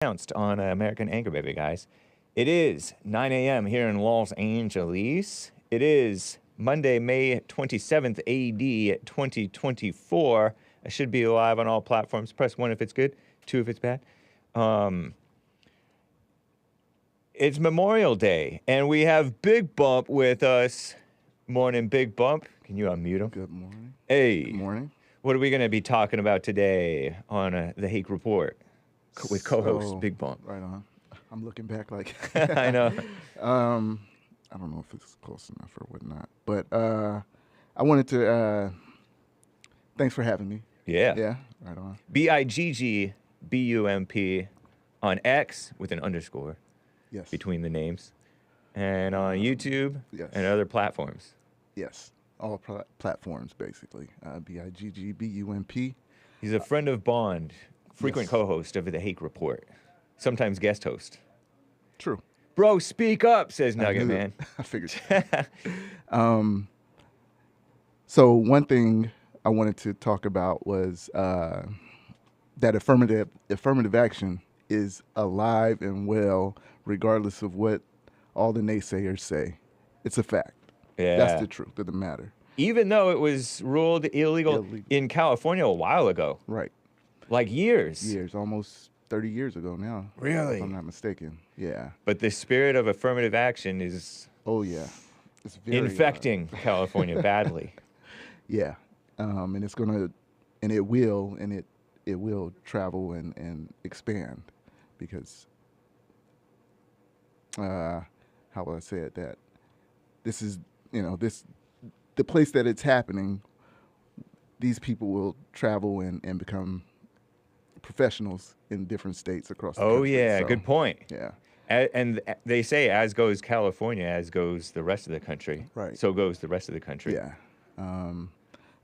Announced on American Anchor Baby, guys. It is 9 a.m. here in Los Angeles. It is Monday, May 27th, AD 2024. I should be live on all platforms. Press 1 if it's good, 2 if it's bad. It's Memorial Day, and we have Big Bump with us. Morning, Big Bump. Can you unmute him? Good morning. Hey. Good morning. What are we going to be talking about today on the Hake Report with co-host Big Bump? Right on. I'm looking back like I know. I don't know if it's close enough or whatnot, but I wanted to. Thanks for having me. Yeah. Yeah. Right on. Biggbump on X with an underscore Yes. between the names, and on YouTube Yes. and other platforms. Yes. All platforms basically. Biggbump. He's a friend of Bond, frequent Yes. co-host of the Hake Report, sometimes guest host. True. Bro, speak up, says Nugget Man. I figured. So one thing I wanted to talk about was that affirmative action is alive and well, regardless of what all the naysayers say. It's a fact. Yeah. That's the truth of the matter. Even though it was ruled illegal in California a while ago. Right. Like years. Years, almost 30 years ago now. Really? If I'm not mistaken. Yeah. But the spirit of affirmative action is Oh, yeah. It's very infecting California badly. Yeah. And it's going to, and it will travel and expand because, how will I say it, that this is, the place that it's happening, these people will travel and become professionals in different states across the country. Oh, yeah, So, good point. Yeah. And they say, as goes California, as goes the rest of the country. Right. So goes the rest of the country. Yeah.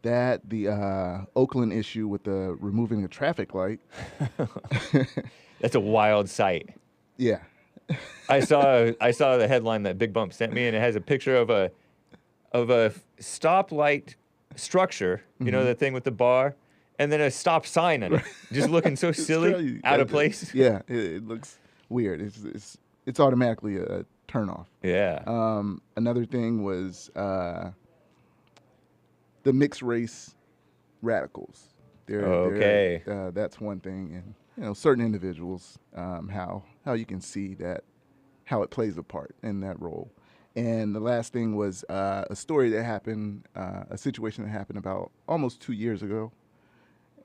The Oakland issue with the removing the traffic light. That's a wild sight. Yeah. I saw the headline that Big Bump sent me, and it has a picture of a stoplight structure, you know, the thing with the bar, and then a stop sign on it, just looking so silly, out of place. Yeah, it looks weird. It's automatically a turnoff. Yeah. Another thing was the mixed race radicals. Okay. That's one thing, and certain individuals, how you can see that, how it plays a part in that role. And the last thing was a story that happened, a situation that happened about almost 2 years ago,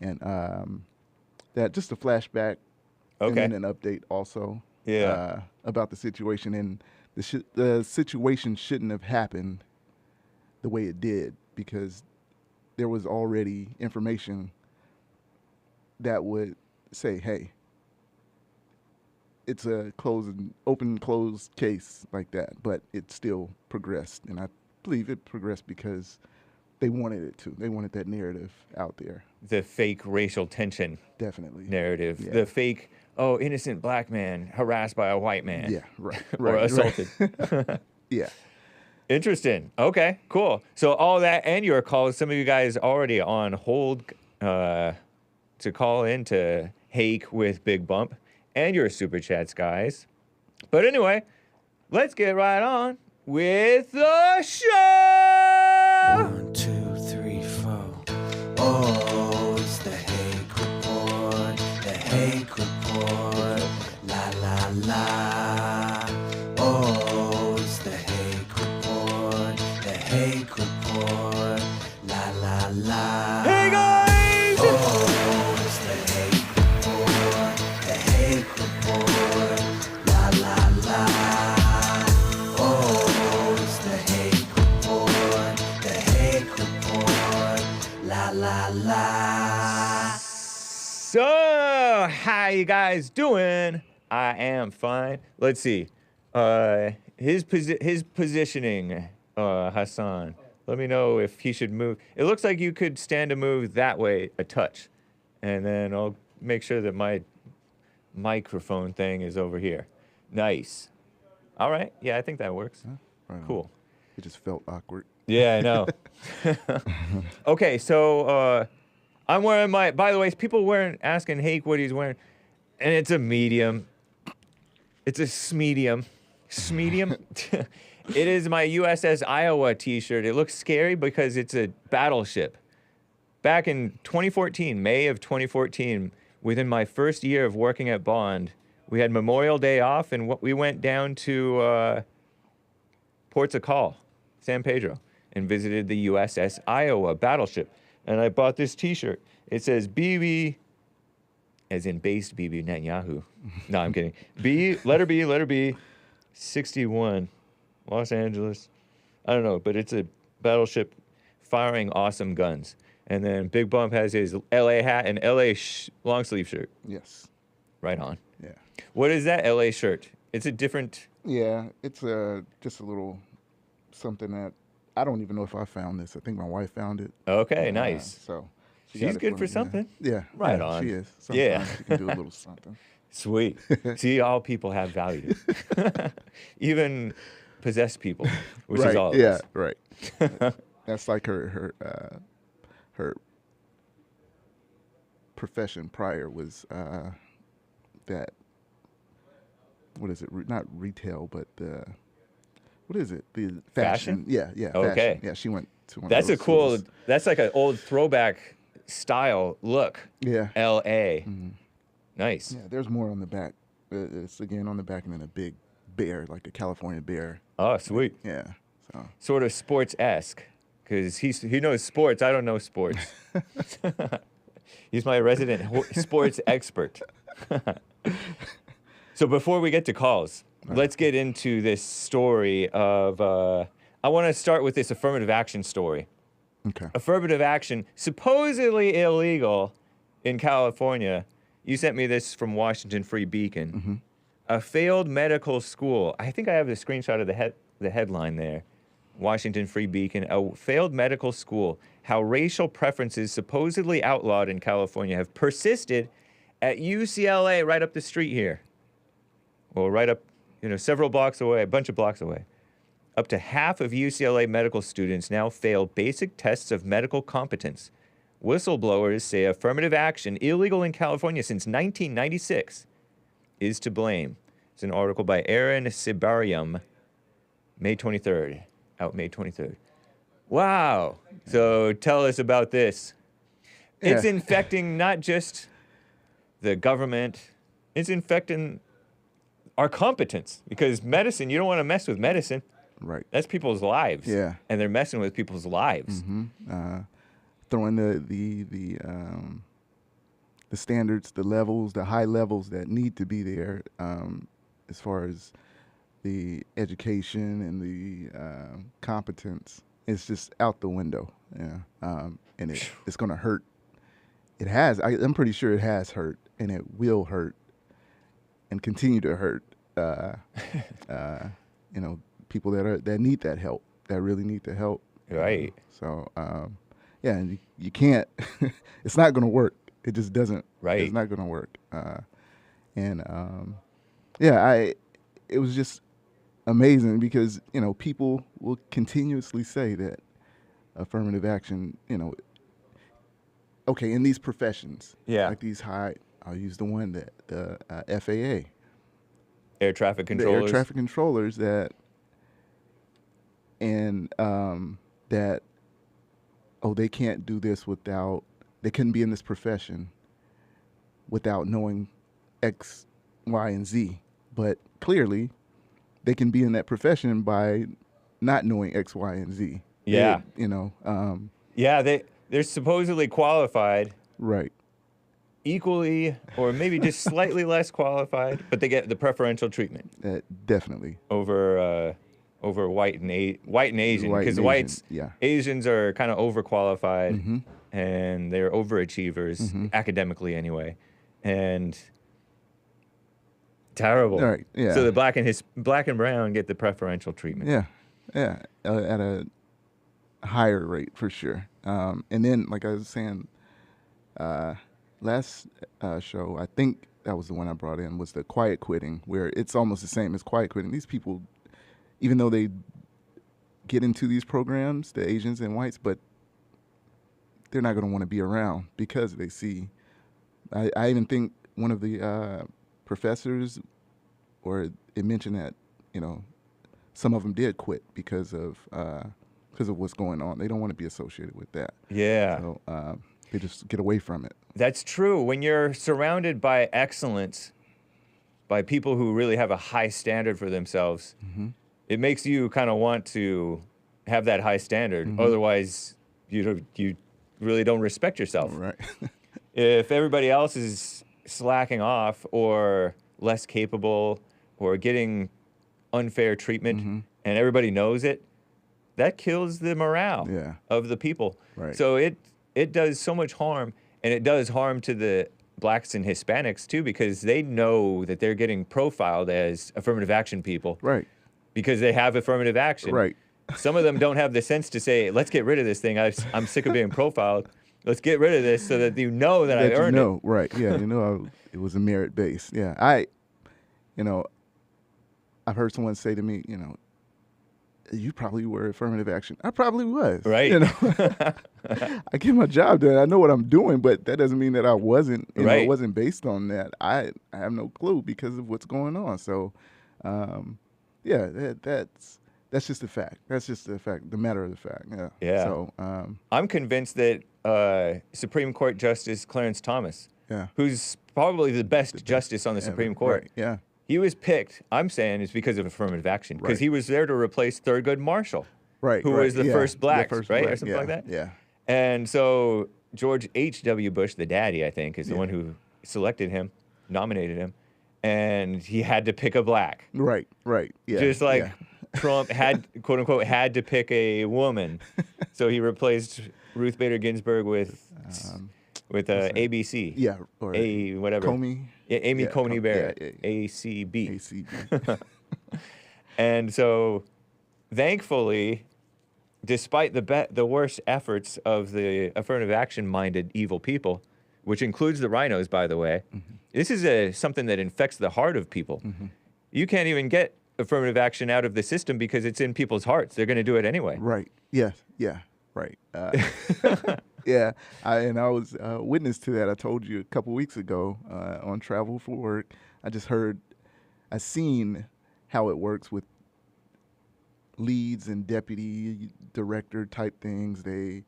and that just a flashback, Okay. and then an update also. Yeah. About the situation, and the situation shouldn't have happened the way it did because there was already information that would say, hey, it's a open closed case like that, but it still progressed. And I believe it progressed because they wanted it to. They wanted that narrative out there. The fake racial tension Definitely. narrative. Yeah. The fake, innocent black man harassed by a white man. Yeah, right. Or assaulted. Yeah. Interesting. Okay, cool. So all that and your calls, some of you guys already on hold to call in to Hake with Big Bump and your super chats, guys. But anyway, let's get right on with the show. 1, 2, 3, 4. Oh, it's the Hake Report. The Hake Report. La la la. Oh, it's the Hake Report. The Hake Report. La la la. Hey guys! Oh, it's the Hake Report. The Hake Report. La la la. Oh, it's the Hake Report. The Hake Report. La la la. So, how you guys doing? I am fine. Let's see. His positioning, Hassan. Let me know if he should move. It looks like you could stand to move that way a touch. And then I'll make sure that my microphone thing is over here. Nice. All right. Yeah, I think that works. Right on. Cool. It just felt awkward. Yeah, I know. Okay, so I'm wearing by the way, people wearing asking Hake what he's wearing. and it's a medium. It's a smedium. Smedium? It is my USS Iowa t-shirt. It looks scary because it's a battleship. Back in 2014, May of 2014, within my first year of working at Bond, we had Memorial Day off, and we went down to Ports of Call, San Pedro, and visited the USS Iowa battleship. And I bought this t-shirt. It says BB, as in based BB Netanyahu. No, I'm kidding. Letter B, 61, Los Angeles. I don't know, but it's a battleship firing awesome guns. And then Big Bump has his LA hat and LA long sleeve shirt. Yes. Right on. Yeah. What is that LA shirt? It's a different... Yeah, it's just a little something that I don't even know if I found this. I think my wife found it. Okay, nice. So she She's got it good for me. something. Yeah. Right yeah, on. She is. Yeah. Sometimes she can do a little something. Sweet. See, all people have value. Even possessed people, which right. is all of Yeah, us. right. That's like her profession prior was that, what is it? Not retail, but what is it? The Fashion? Yeah. Okay. Fashion. Yeah, she went to one That's of a those cool, schools. that's like an old throwback style look. Yeah. LA. Nice. Yeah, there's more on the back. It's again on the back and then a big bear, like a California bear. Oh, sweet. Yeah. So Sort of sports-esque, because he knows sports. I don't know sports. He's my resident sports expert. So before we get to calls, let's get into this story of, I want to start with this affirmative action story. okay. Affirmative action, supposedly illegal in California. You sent me this from Washington Free Beacon. A failed medical school. I think I have the screenshot of the headline there. Washington Free Beacon, a failed medical school. How racial preferences supposedly outlawed in California have persisted at UCLA right up the street here. Well, right up, several blocks away, a bunch of blocks away. Up to half of UCLA medical students now fail basic tests of medical competence. Whistleblowers say affirmative action, illegal in California since 1996, is to blame. It's an article by Aaron Sibarium, May 23rd. Out May 23rd. Wow. So tell us about this. It's Yeah. infecting not just the government, it's infecting our competence. Because medicine, you don't want to mess with medicine. Right. That's people's lives. Yeah. And they're messing with people's lives. Throwing the standards, the levels, the high levels that need to be there, as far as the education and the competence, it's just out the window. Yeah, and it's going to hurt. It has. I'm pretty sure it has hurt, and it will hurt, and continue to hurt. People that need that help, that really need the help. Right. So, yeah, and you can't. It's not going to work. It just doesn't. Right. It's not going to work. Yeah, it was just amazing because people will continuously say that affirmative action, okay, in these professions, Yeah. like these I'll use the one that the FAA, Air traffic the controllers. air traffic controllers that they can't do this they couldn't be in this profession without knowing X, Y, and Z. But clearly, they can be in that profession by not knowing X, Y, and Z. Yeah. They, They're supposedly qualified, right. equally or maybe just slightly less qualified, but they get the preferential treatment Definitely. over white and Asian, White because and whites, Asian, yeah. Asians are kind of overqualified and they're overachievers academically anyway, and terrible. Right, yeah. So the black and brown get the preferential treatment. Yeah, at a higher rate for sure. And then, like I was saying, last show, I think that was the one I brought in, was the quiet quitting, where it's almost the same as quiet quitting. These people, even though they get into these programs, the Asians and whites, but they're not going to want to be around because they see. I even think one of the professors, or it mentioned that some of them did quit because of what's going on. They don't want to be associated with that. Yeah. So they just get away from it. That's true. When you're surrounded by excellence, by people who really have a high standard for themselves, it makes you kind of want to have that high standard. Otherwise, you really don't respect yourself. Right. If everybody else is slacking off or less capable or getting unfair treatment and everybody knows it, that kills the morale of the people. Right. So it does so much harm, and it does harm to the blacks and Hispanics too, because they know that they're getting profiled as affirmative action people. Right. Because they have affirmative action. Right. Some of them don't have the sense to say, let's get rid of this thing. I'm sick of being profiled. Let's get rid of this so that you know that I earned it. Right. Yeah. It was a merit base. Yeah. I've heard someone say to me, you probably were affirmative action. I probably was. Right. I get my job done. I know what I'm doing, but that doesn't mean that I wasn't. Right. It wasn't based on that. I have no clue because of what's going on. So, that's just a fact. That's just the fact. The matter of the fact. Yeah. Yeah. So, I'm convinced that Supreme Court Justice Clarence Thomas, yeah, who's probably the best justice on the Supreme Court, right, yeah, he was picked, I'm saying, is because of affirmative action, because he was there to replace Thurgood Marshall, who was the first black, or something like that. Yeah. And so George H.W. Bush, the daddy, I think, is the one who selected him, nominated him, and he had to pick a black. Right. Yeah. Just like Trump had, quote unquote, had to pick a woman, so he replaced Ruth Bader Ginsburg with ABC. Yeah. Or whatever. Comey. Yeah, Amy Coney Barrett. ACB. ACB. And so, thankfully, despite the worst efforts of the affirmative action-minded evil people, which includes the rhinos, by the way, this is something that infects the heart of people. You can't even get affirmative action out of the system because it's in people's hearts. They're going to do it anyway. Right. Yes. Yeah. Right. Yeah. I was witness to that. I told you a couple weeks ago on travel for work. I seen how it works with leads and deputy director type things. The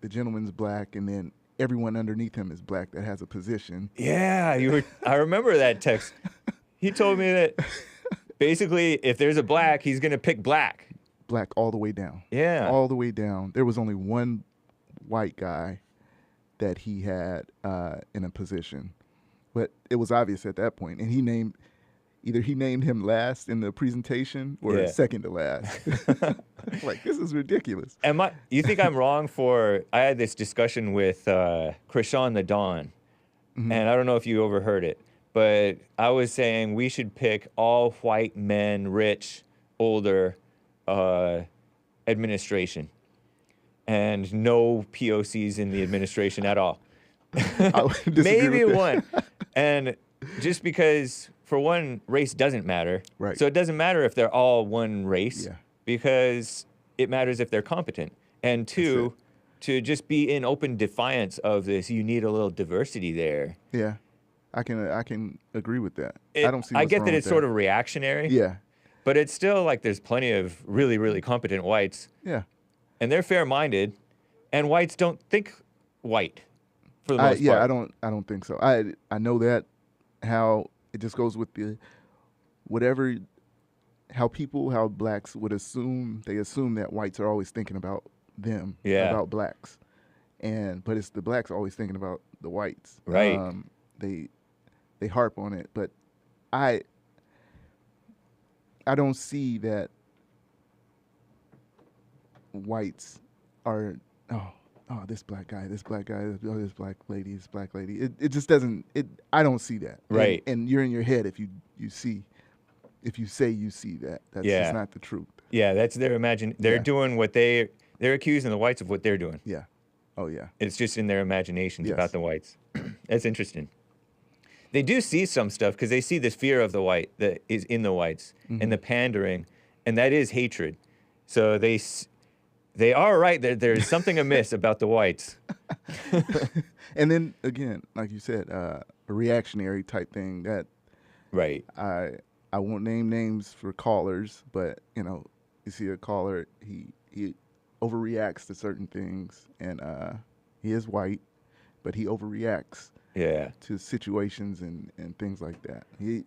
gentleman's black, and then everyone underneath him is black that has a position. Yeah, I remember that text. He told me that basically if there's a black, he's going to pick black. Black all the way down. Yeah. All the way down. There was only one white guy that he had in a position. But it was obvious at that point. And he named him last in the presentation or second to last. Like, this is ridiculous. You think I'm wrong I had this discussion with Krishan the Dawn, and I don't know if you overheard it, but I was saying we should pick all white men, rich, older, administration, and no POCs in the administration at all. Maybe one. And just because, for one, race doesn't matter. Right. So it doesn't matter if they're all one race, because it matters if they're competent. And two, to just be in open defiance of this, you need a little diversity there. Yeah. I can agree with that. I don't see what's I get wrong that with it's sort of reactionary. Yeah. But it's still like there's plenty of really, really competent whites. Yeah. And they're fair-minded, and whites don't think white for the most part. Yeah, I don't think so. I know that how it just goes with how blacks would assume that whites are always thinking about them, about blacks. But it's the blacks always thinking about the whites. Right. They harp on it, but I don't see that whites are this black guy, this black black lady. It just doesn't. I don't see that. Right. And you're in your head if you say you see that. That's just not the truth. Yeah, that's their They're doing what they're accusing the whites of what they're doing. Yeah. Oh yeah. It's just in their imaginations about the whites. That's interesting. They do see some stuff because they see this fear of the white that is in the whites and the pandering, and that is hatred. So They are right. There's something amiss about the whites. And then again, like you said, a reactionary type thing that Right. I won't name names for callers, but you see a caller, he overreacts to certain things, and he is white, but he overreacts Yeah. to situations and things like that. He's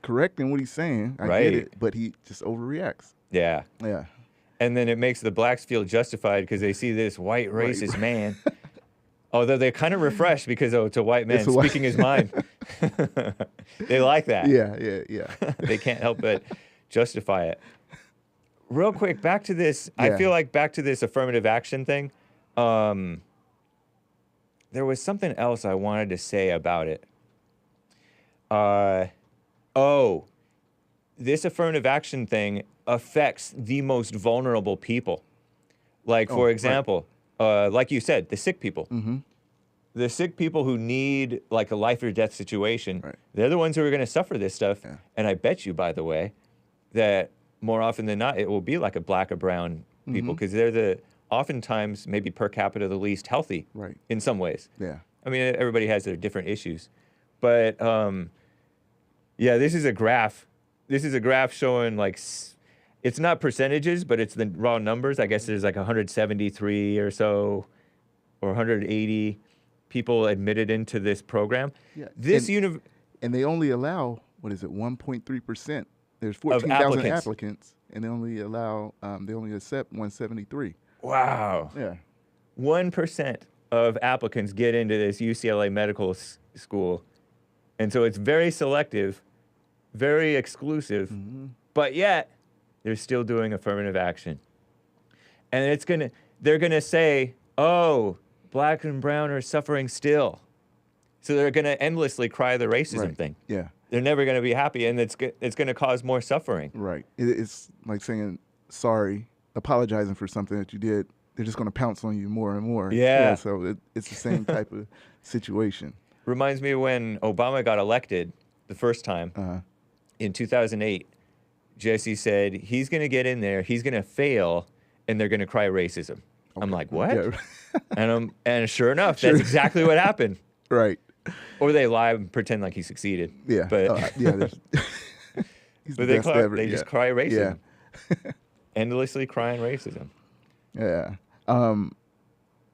correct in what he's saying. I Right. get it, but he just overreacts. Yeah. Yeah. And then it makes the blacks feel justified because they see this white racist man. Although they're kind of refreshed because, it's a white man speaking his mind. They like that. Yeah. They can't help but justify it. Real quick, back to this. I Yeah. feel like back to this affirmative action thing. There was something else I wanted to say about it. This affirmative action thing affects the most vulnerable people. Like, for right. example, like you said, the sick people. Mm-hmm. The sick people who need like a life or death situation, Right. they're the ones who are going to suffer this stuff. Yeah. And I bet you, by the way, that more often than not, it will be like a black or brown people because they're oftentimes maybe per capita the least healthy Right. in some ways. Yeah. I mean, everybody has their different issues. But yeah, this is a graph. This is a graph showing like, it's not percentages, but it's the raw numbers. I guess there's like 173 or so, or 180 people admitted into this program. Yeah. This And they only allow, 1.3%. There's 14,000 applicants, and they only accept 173. Wow. Yeah. 1% of applicants get into this UCLA medical school. And so it's very selective, very exclusive, but yet they're still doing affirmative action. And they're gonna say, oh, black and brown are suffering still. So they're gonna endlessly cry the racism Right. thing. Yeah. They're never gonna be happy, and it's gonna cause more suffering. Right. It's like saying sorry, apologizing for something that you did. They're just going to pounce on you more and more. Yeah. So it's the same type of situation. Reminds me when Obama got elected the first time in 2008. Jesse said he's gonna get in there, he's gonna fail, and they're gonna cry racism. I'm like, what? Yeah. And sure enough, that's exactly what happened. Right. Or they lie and pretend like he succeeded. Yeah. But He's but the they best ever. just cry racism. Yeah. Endlessly crying racism. Yeah. And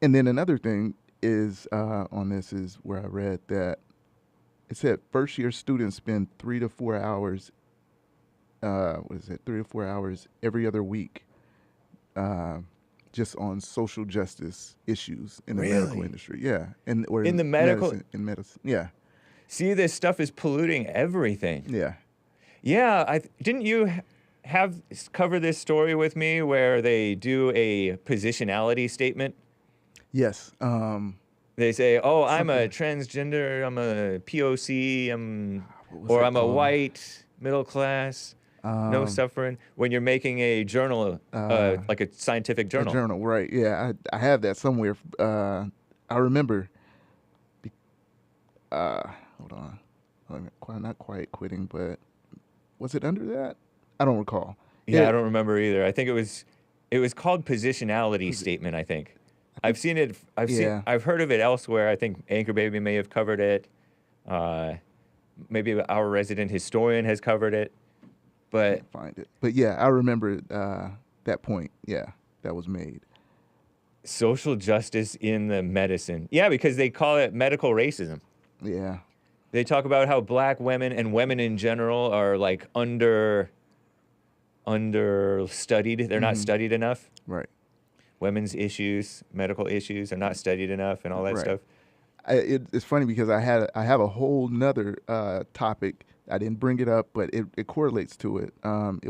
then another thing is on this is where I read that it said first year students spend 3 to 4 hours. 3 to 4 hours every other week, just on social justice issues in the medical Really? industry. Yeah, or In the medical- in medicine. Yeah, See, this stuff is polluting everything. yeah, Yeah, didn't you cover this story with me where they do a positionality statement? yes. They say, "Oh, I'm a transgender. I'm a POC. was that I'm a called? white, middle class, no suffering." When you're making a journal, like a scientific journal. A journal, right? Yeah, I have that somewhere. I remember. Hold on, not quite quitting, but was it under that? I don't recall. Yeah, I don't remember either. I think it was called positionality statement. I think. I've seen it. I've heard of it elsewhere. I think Anchor Baby may have covered it. Maybe our resident historian has covered it. But Can't find it. But yeah, I remember that point. Yeah, that was made. social justice in the medicine. Yeah, because they call it medical racism. Yeah. They talk about how black women and women in general are like understudied. They're not studied enough. Right. Women's issues, medical issues are not studied enough and all that Right. stuff. It's funny because I have a whole nother topic. I didn't bring it up, but it correlates to it. It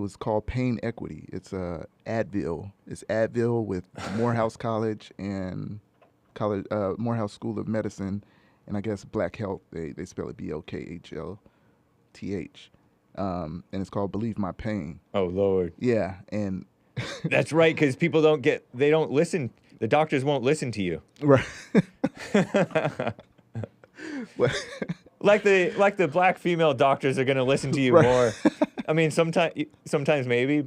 was called Pain Equity. It's Advil. It's Advil with Morehouse College and Morehouse School of Medicine, and I guess Black Health. They spell it BLKHLTH. And it's called Believe My Pain. Oh Lord. Yeah, and That's right, because people they don't listen. The doctors won't listen to you. right. Well, Like the black female doctors are going to listen to you Right. more I mean, sometimes maybe,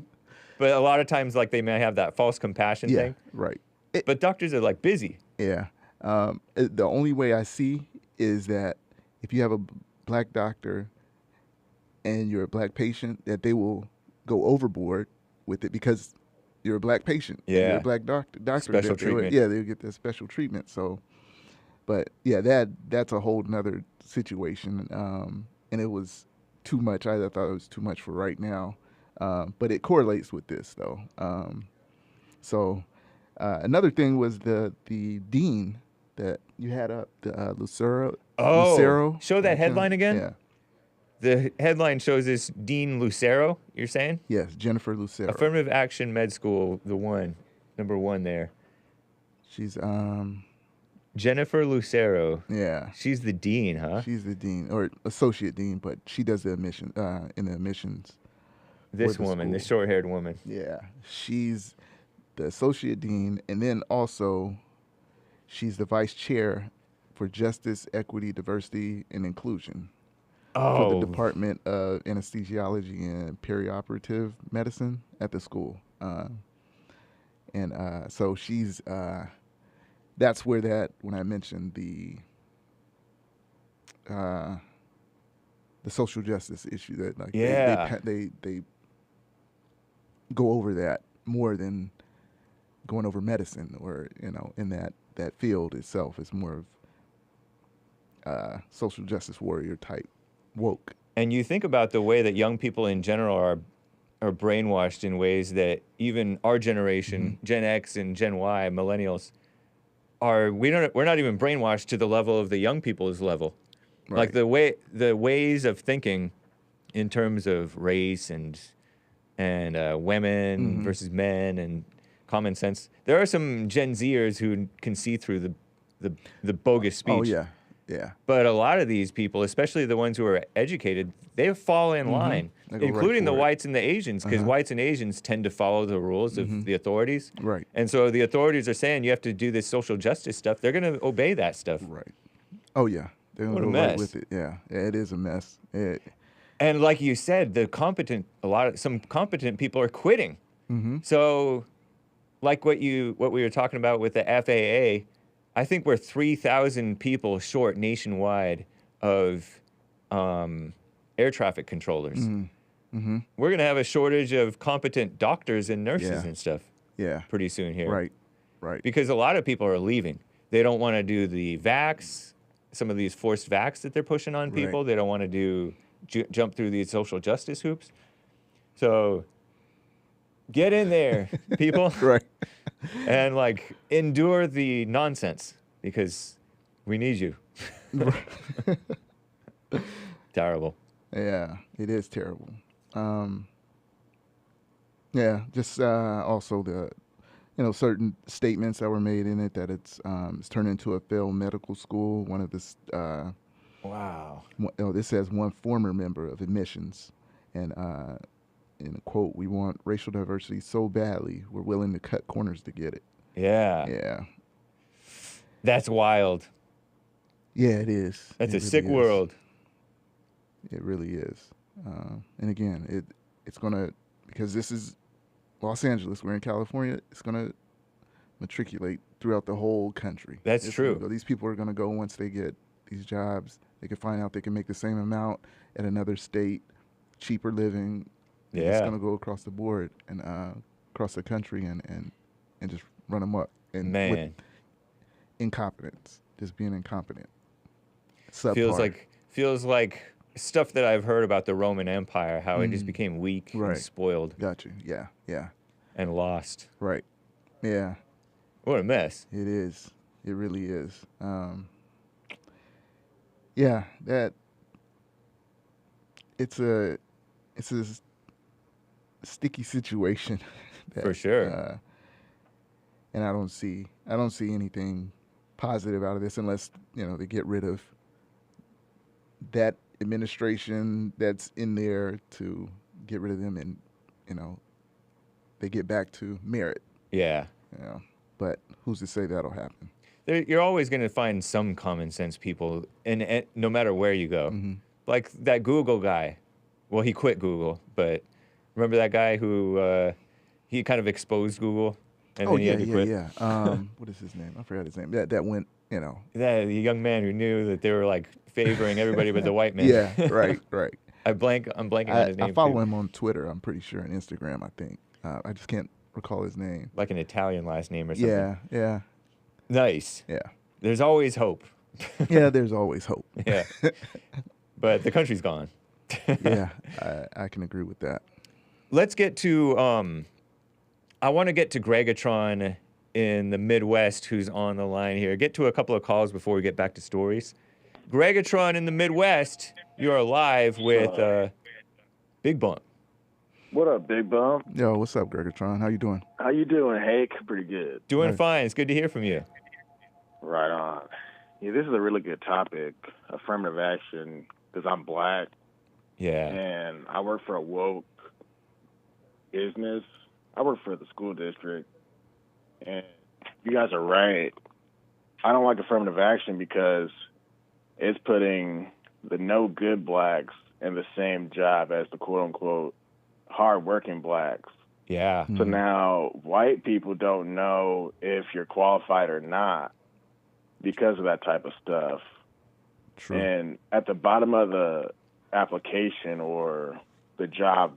but a lot of times, like, they may have that false compassion Yeah, thing. right. But doctors are, like, busy. Yeah. The only way I see is that if you have a black doctor and you're a black patient, that they will go overboard with it because you're a black patient. And you're Yeah. a black doctor. Special treatment. Yeah, they'll get that special treatment. So, but yeah, that's a whole nother situation. And it was too much. I thought it was too much for right now. But it correlates with this though. Another thing was the dean that you had up, the Lucero. Oh, Lucero. show that headline again? Yeah. The headline shows this Dean Lucero, you're saying? Yes, Jennifer Lucero. Affirmative Action Med School, number one there. She's Jennifer Lucero. yeah. She's the dean, huh? She's the dean or associate dean, but she does the admission in the admissions. This for the woman, this school. short-haired woman. Yeah, she's the associate dean, and then also she's the vice chair for Justice, Equity, Diversity, and Inclusion for the Department of Anesthesiology and Perioperative Medicine at the school. So she's that's where when I mentioned the social justice issue that like they go over that more than going over medicine or in that field itself. It's more of social justice warrior type woke. And you think about the way that young people in general are brainwashed in ways that even our generation, Gen X and Gen Y, millennials, we're not even brainwashed to the level of the young people's level. Right. Like the ways of thinking in terms of race and women versus men and common sense. There are some Gen Zers who can see through the bogus speech. Oh yeah. Yeah. But a lot of these people, especially the ones who are educated, they fall in line, They go right including the for it. whites and the Asians, because whites and Asians tend to follow the rules of the authorities. Right. And so the authorities are saying you have to do this social justice stuff. They're going to obey that stuff. Right. Oh yeah. They're What gonna a go right mess. with it. Yeah. It is a mess. And like you said, some competent people are quitting. So like what we were talking about with the FAA, I think we're 3,000 people short nationwide of air traffic controllers. We're going to have a shortage of competent doctors and nurses Yeah. and stuff Yeah. pretty soon here. Right. Right. Because a lot of people are leaving. They don't want to do the vax, some of these forced vax that they're pushing on people. Right. They don't want to do jump through these social justice hoops. So get in there, people. Right. And like endure the nonsense because we need you. Terrible. Yeah, it is terrible. Yeah, just also the certain statements that were made in it that it's turned into a failed medical school. One of this Wow. this says one former member of admissions, and in a quote, "We want racial diversity so badly, we're willing to cut corners to get it." Yeah. Yeah. That's wild. Yeah, it is. That's It a really sick is. world. It really is. And again, it's gonna, because this is Los Angeles, we're in California. It's gonna matriculate throughout the whole country. That's It's true. gonna go. These people are gonna go once they get these jobs. They can find out they can make the same amount at another state, cheaper living. It's Yeah. gonna go across the board and across the country and just run them up. And Man. with incompetence, just being incompetent. Subpar. Feels like stuff that I've heard about the Roman Empire, how it just became weak Right. and spoiled Got you. Yeah. Yeah. and lost. Right. Yeah. What a mess. It is. It really is. Yeah, that it's a sticky situation. For sure. And I don't see anything positive out of this unless they get rid of that administration that's in there, to get rid of them, and they get back to merit. Yeah. But who's to say that'll happen? You're always going to find some common sense people, and no matter where you go. Like that Google guy Well, he quit Google, but remember that guy who he kind of exposed Google, and Oh then he yeah, had to yeah, quit. yeah. What is his name? I forgot his name. That went, That the young man who knew that they were like favoring everybody but the white man. Yeah, right, right. I'm blanking on his I name follow too. him on Twitter. I'm pretty sure, and Instagram. I think. I just can't recall his name. Like an Italian last name or something. Yeah, yeah, Nice. yeah, There's always hope. yeah. There's always hope. Yeah. But the country's gone. Yeah, I can agree with that. Let's get to I want to get to Greggatron in the Midwest who's on the line here. Get to a couple of calls before we get back to stories. Greggatron in the Midwest, you are live with Big Bump. What up, Big Bump? Yo, what's up, Greggatron? How you doing? How you doing, Hake? Pretty good. Doing Nice. fine. It's good to hear from you. Right on. Yeah, this is a really good topic, affirmative action, because I'm black Yeah. and I work for a woke business. I work for the school district, and you guys are right. I don't like affirmative action because it's putting the no good blacks in the same job as the quote-unquote hard-working blacks. Yeah. So now white people don't know if you're qualified or not because of that type of stuff. True. And at the bottom of the application or the job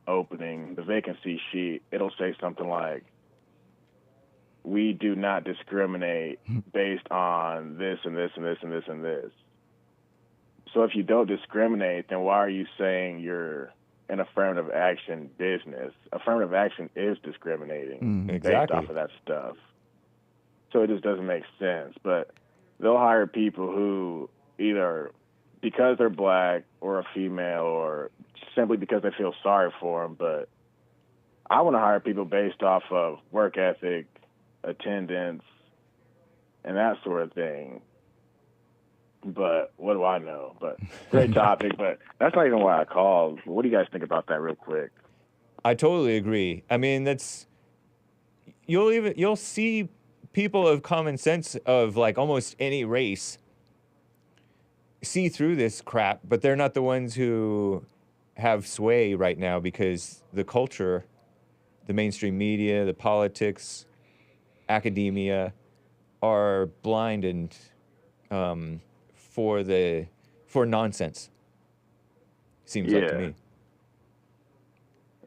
opening, the vacancy sheet, it'll say something like, we do not discriminate based on this and this and this and this and this. So if you don't discriminate, then why are you saying you're an affirmative action business? Affirmative action is discriminating based Exactly. off of that stuff. So it just doesn't make sense. But they'll hire people who either because they're black or a female or simply because they feel sorry for them. But I want to hire people based off of work ethic, attendance, and that sort of thing. But what do I know? But great topic, but that's not even why I called. What do you guys think about that real quick? I totally agree. I mean, you'll see people of common sense of like almost any race see through this crap, but they're not the ones who have sway right now because the culture, the mainstream media, the politics, academia are blind and for nonsense. Seems like to Yeah. me.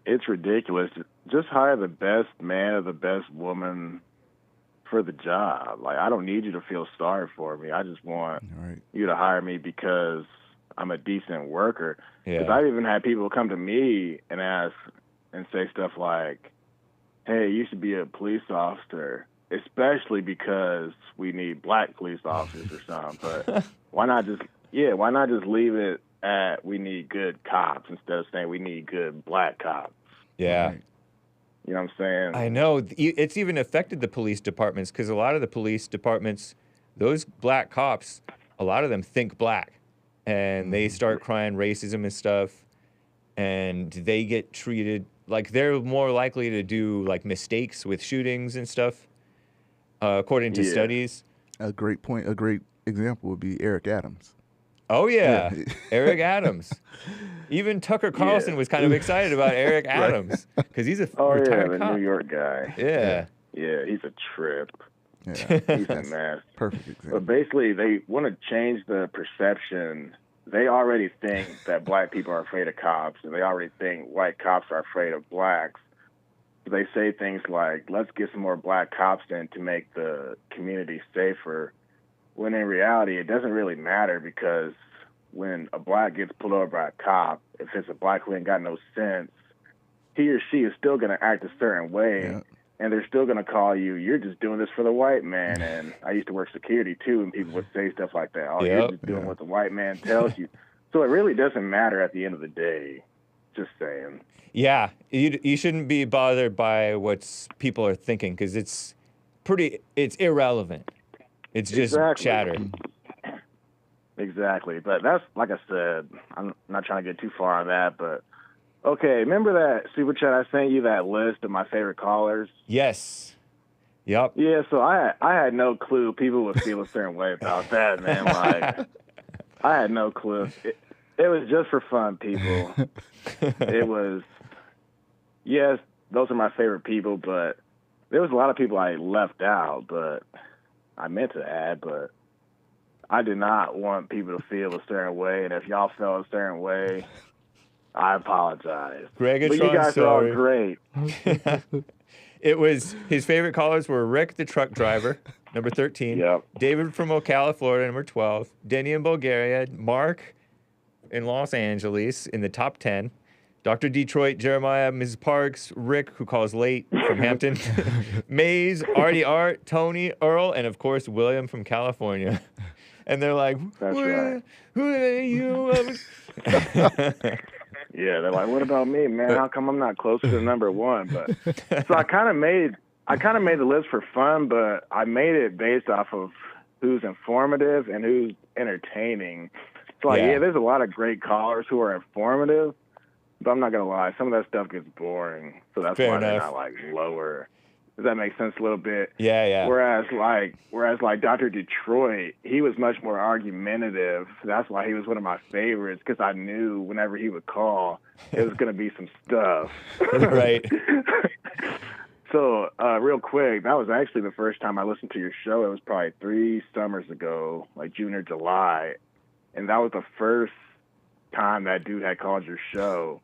It's ridiculous. Just hire the best man or the best woman for the job. Like, I don't need you to feel sorry for me. I just want All right. you to hire me because I'm a decent worker. Because Yeah. I've even had people come to me and ask and say stuff like, hey, you should be a police officer, especially because we need black police officers or something. But why not just leave it at we need good cops instead of saying we need good black cops? Yeah. Right. You know what I'm saying? I know. It's even affected the police departments because a lot of the police departments, those black cops, a lot of them think black. And they start crying racism and stuff. And they get treated like they're more likely to do like mistakes with shootings and stuff, according to Yeah. studies. A great point. A great example would be Eric Adams. Oh, yeah. Yeah. Eric Adams. Even Tucker Carlson was kind of excited about Eric Adams because he's a Oh, yeah, retired the cop. New York guy. Yeah. Yeah, he's a trip. Yeah, He's a that's mess. perfect example. But basically, they want to change the perception. They already think that black people are afraid of cops, and they already think white cops are afraid of blacks. They say things like, let's get some more black cops in to make the community safer, when in reality, it doesn't really matter because when a black gets pulled over by a cop, if it's a black who ain't got no sense, he or she is still going to act a certain way. Yeah. And they're still going to call you, you're just doing this for the white man. And I used to work security, too, and people would say stuff like that. Oh, you're Yep. just doing Yeah. what the white man tells you. So it really doesn't matter at the end of the day. Just saying. Yeah, you shouldn't be bothered by what people are thinking because it's irrelevant. It's just Exactly. chatter. Exactly. But that's, like I said, I'm not trying to get too far on that. But, okay, remember that super chat I sent you, that list of my favorite callers? Yes. Yep. Yeah, so I had no clue people would feel a certain way about that, man. Like, I had no clue. It was just for fun, people. It was, yes, those are my favorite people, but there was a lot of people I left out, but I meant to add, but I did not want people to feel a certain way, and if y'all felt a certain way, I apologize. Greggatron, but you guys are all sorry. great. It was his favorite callers were Rick the truck driver, number 13. Yep. David from Ocala, Florida, number 12. Denny in Bulgaria. Mark in Los Angeles in the top 10. Dr. Detroit, Jeremiah, Mrs. Parks, Rick, who calls late from Hampton, Maze, Artie Art, Tony, Earl, and of course William from California. And they're like, That's right. Who are you? Yeah, they're like, what about me, man? How come I'm not closer to number one? But so I kind of made the list for fun, but I made it based off of who's informative and who's entertaining. So like, yeah, there's a lot of great callers who are informative, but I'm not gonna lie, some of that stuff gets boring. So that's Fair why they're enough. not like lower. Does that make sense a little bit? Yeah. Whereas like Dr. Detroit, he was much more argumentative. That's why he was one of my favorites, because I knew whenever he would call, it was going to be some stuff. Right. So real quick, that was actually the first time I listened to your show. It was probably 3 summers ago, like June or July. And that was the first time that dude had called your show.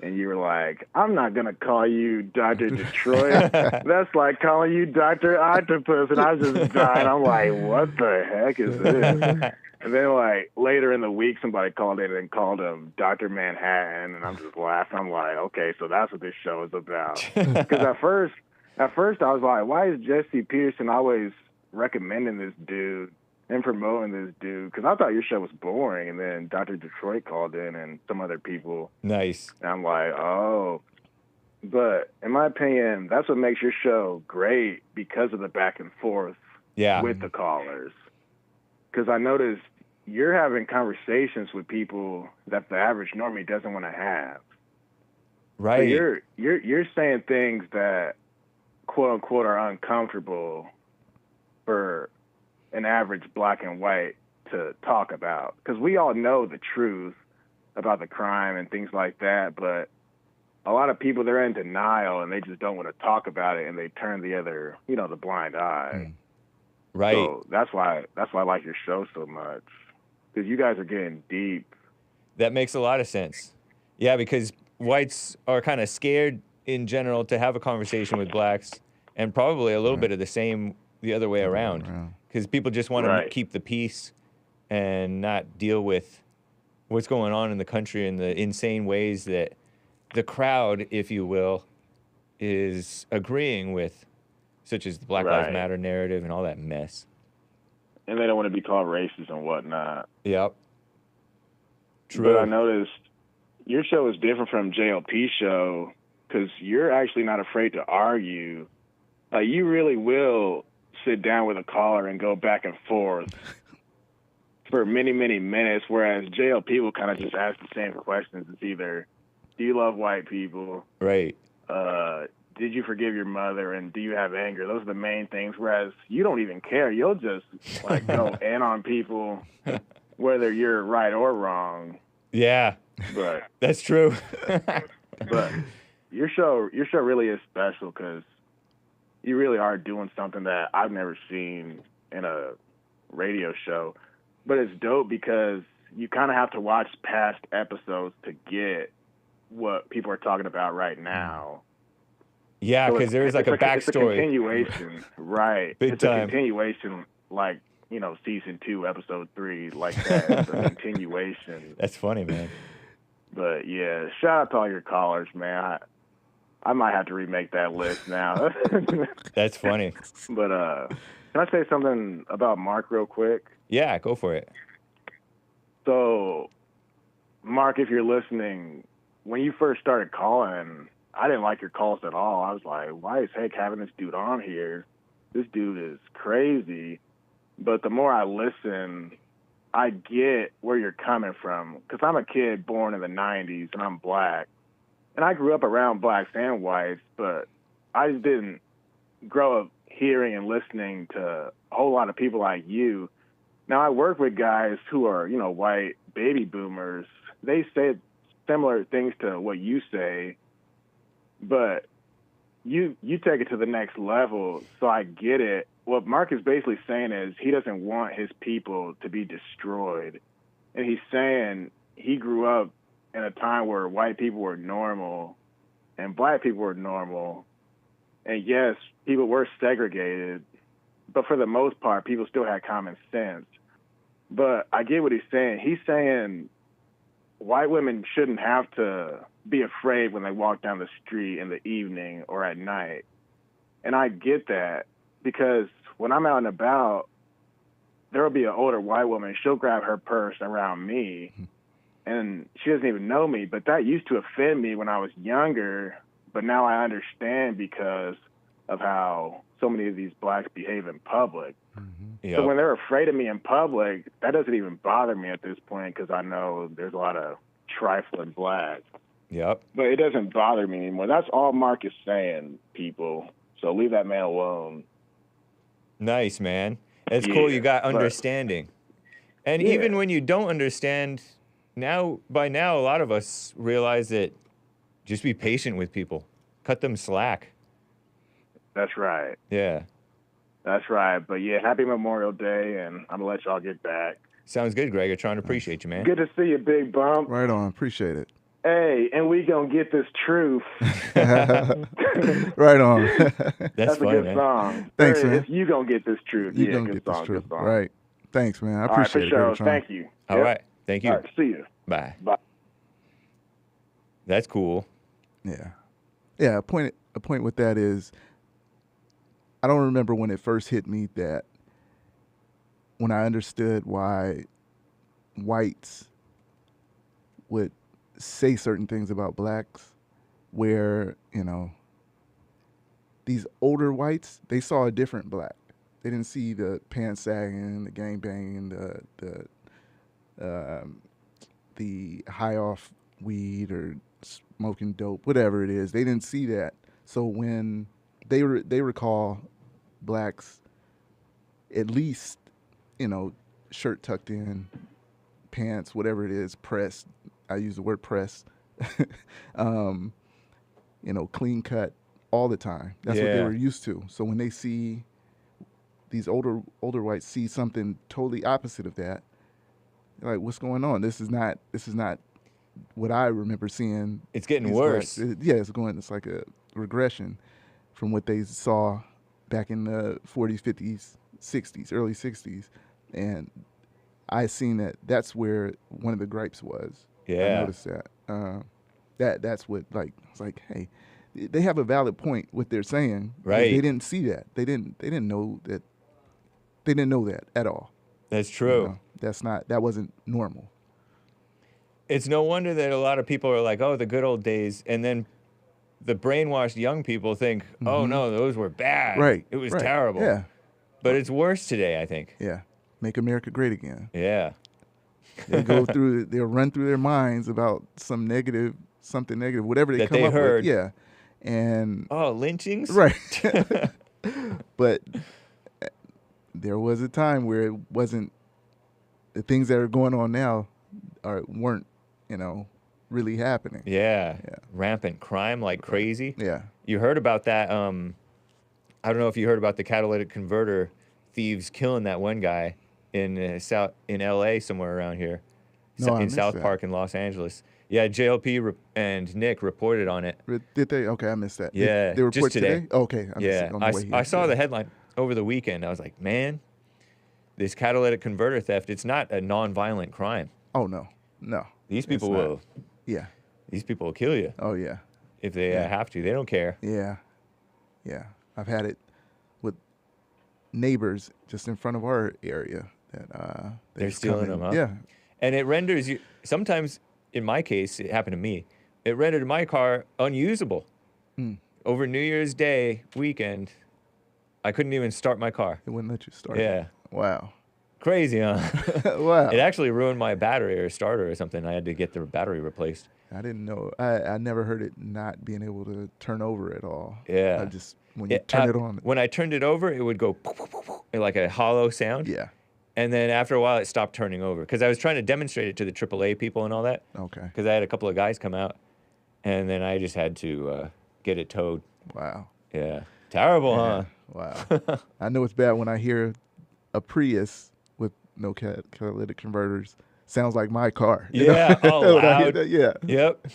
And you were like, I'm not going to call you Dr. Detroit. That's like calling you Dr. Octopus. And I just died. I'm like, what the heck is this? And then, like, later in the week, somebody called in and called him Dr. Manhattan. And I'm just laughing. I'm like, okay, so that's what this show is about. Because at first I was like, why is Jesse Peterson always recommending this dude and promoting this dude? Because I thought your show was boring. And then Dr. Detroit called in and some other people. Nice. And I'm like, oh. But in my opinion, that's what makes your show great, because of the back and forth with the callers. Because I noticed you're having conversations with people that the average normie doesn't want to have. Right. So you're saying things that, quote unquote, are uncomfortable for an average black and white to talk about, because we all know the truth about the crime and things like that, but a lot of people, they're in denial and they just don't want to talk about it, and they turn the other, the blind eye. Right. So that's why I like your show so much, because you guys are getting deep. That makes a lot of sense. Yeah, because whites are kind of scared in general to have a conversation with blacks, and probably a little bit of the same the other way around. Because people just want to keep the peace and not deal with what's going on in the country and the insane ways that the crowd, if you will, is agreeing with, such as the Black Lives Matter narrative and all that mess. And they don't want to be called racist and whatnot. Yep. True. But I noticed your show is different from JLP's show, because you're actually not afraid to argue. Like, you really will sit down with a caller and go back and forth for many, many minutes, whereas JLP will kind of just ask the same questions. It's either, do you love white people? Right. Did you forgive your mother? And do you have anger? Those are the main things, whereas you don't even care. You'll just, like, go in on people, whether you're right or wrong. Yeah. But that's true. But your show really is special, because you really are doing something that I've never seen in a radio show. But it's dope because you kind of have to watch past episodes to get what people are talking about right now. Yeah, because so there's like a backstory. It's a continuation, right? Big it's time. a continuation, like, season 2, episode 3, like that. It's a continuation. That's funny, man. But yeah, shout out to all your callers, man. I might have to remake that list now. That's funny. But can I say something about Mark real quick? Yeah, go for it. So, Mark, if you're listening, when you first started calling, I didn't like your calls at all. I was like, why is heck having this dude on here? This dude is crazy. But the more I listen, I get where you're coming from. Because I'm a kid born in the 90s, and I'm black. And I grew up around blacks and whites, but I just didn't grow up hearing and listening to a whole lot of people like you. Now, I work with guys who are, white baby boomers, they said similar things to what you say, but you take it to the next level. So I get it. What Mark is basically saying is he doesn't want his people to be destroyed. And he's saying he grew up in a time where white people were normal and black people were normal. And yes, people were segregated, but for the most part, people still had common sense. But I get what he's saying. He's saying white women shouldn't have to be afraid when they walk down the street in the evening or at night. And I get that because when I'm out and about, there will be an older white woman. She'll grab her purse around me, and she doesn't even know me. But that used to offend me when I was younger. But now I understand because of how so many of these blacks behave in public. Yep. So when they're afraid of me in public, that doesn't even bother me at this point because I know there's a lot of trifling blacks. Yep. But it doesn't bother me anymore. That's all Mark is saying, people. So leave that man alone. Nice, man. It's cool you got but- understanding. And Yeah. even when you don't understand, by now, a lot of us realize that just be patient with people. Cut them slack. That's right. Yeah. That's right. But yeah, happy Memorial Day, and I'm going to let y'all get back. Sounds good, Greggatron. Appreciate you, man. Good to see you, Big Bump. Right on. Appreciate it. Hey, and we going to get this truth. Right on. That's funny, a good man. song. Thanks, Hey, man. It's You Gonna Get This Truth. You Yeah, gonna good get song, this true. good song. Right. Thanks, man. I All right, appreciate for it. sure. Greggatron. Thank you. All Yep. right. Thank you. All right, see you. Bye. Bye. That's cool. Yeah. Yeah, a point with that is I don't remember when it first hit me that when I understood why whites would say certain things about blacks where, these older whites, they saw a different black. They didn't see the pants sagging, the gang banging, the high off weed or smoking dope, whatever it is. They didn't see that. So when they recall blacks, at least, shirt tucked in, pants, whatever it is, pressed. I use the word press. Clean cut all the time. That's what they Yeah. were used to. So when they see these older whites see something totally opposite of that, they're like, what's going on? This is not what I remember seeing. It's getting these worse. blacks. It's like a regression from what they saw back in the 40s, 50s, 60s, early 60s. And I seen that's where one of the gripes was. Yeah. I noticed that. That's what, it's like, hey, they have a valid point what they're saying. Right. They didn't see that. They didn't know that. They didn't know that at all. That's true. That wasn't normal. It's no wonder that a lot of people are like, oh, the good old days. And then the brainwashed young people think, oh, no, those were bad. Right. It was right. terrible. Yeah. But it's worse today, I think. Yeah. Make America great again. Yeah. They'll run through their minds about something negative, whatever they come up heard. with. Yeah. And Oh, lynchings? right. But there was a time where it wasn't, the things that are going on now weren't, really happening. Yeah. Yeah. Rampant crime like crazy. Yeah. You heard about that? I don't know if you heard about the catalytic converter thieves killing that one guy in LA somewhere around here, No, I in missed South that. Park in Los Angeles. Yeah, JLP and Nick reported on it. Did they? Okay, I missed that. Yeah, They report just today. Okay. I missed Yeah, it on the way here. I saw Yeah. the headline over the weekend. I was like, man, this catalytic converter theft, it's not a non-violent crime. Oh, no. These It's people not. will. Yeah. These people will kill you Oh, yeah. if they have to. They don't care. Yeah. Yeah. I've had it with neighbors just in front of our area that They're just stealing come in. them, huh? Yeah. And it renders you, sometimes in my case, it happened to me, it rendered my car unusable. Over New Year's Day weekend, I couldn't even start my car. It wouldn't let you start. Yeah. Wow. Crazy, huh? Wow. It actually ruined my battery or starter or something. I had to get the battery replaced. I didn't know. I never heard it not being able to turn over at all. Yeah. When you turn it on. When I turned it over, it would go like a hollow sound. Yeah. And then after a while, it stopped turning over because I was trying to demonstrate it to the AAA people and all that. Okay. Because I had a couple of guys come out, and then I just had to get it towed. Wow. Yeah. Terrible, huh? Wow. I know it's bad when I hear a Prius with no catalytic converters. Sounds like my car. Yeah. Oh, When I hear loud. that, yeah. Yep.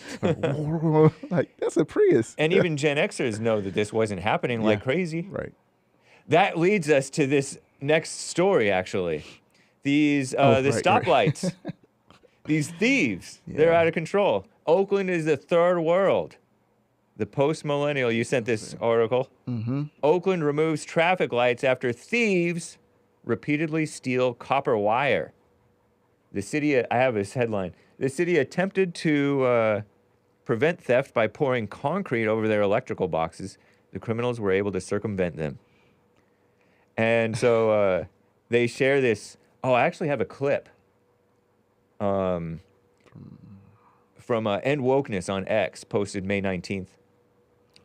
Like, that's a Prius. And even Gen Xers know that this wasn't happening like crazy. Right. That leads us to this next story, actually. These, the right. stoplights. These thieves, they're Yeah. out of control. Oakland is the third world. The post-millennial, you sent this article. Mm-hmm. Oakland removes traffic lights after thieves repeatedly steal copper wire. The city, I have this headline. The city attempted to prevent theft by pouring concrete over their electrical boxes. The criminals were able to circumvent them. And so they share this. Oh, I actually have a clip from End Wokeness on X, posted May 19th.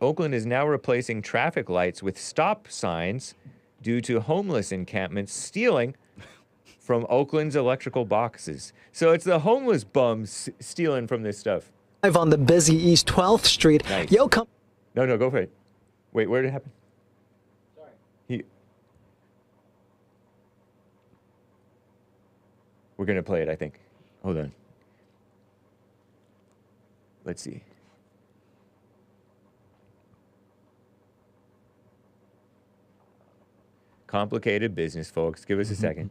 Oakland is now replacing traffic lights with stop signs due to homeless encampments stealing from Oakland's electrical boxes. So it's the homeless bums stealing from this stuff. Live on the busy East 12th Street. Nice. Yo, come. No, go for it. Wait, where did it happen? Sorry. We're going to play it, I think. Hold on. Let's see. Complicated business, folks. Give us a second.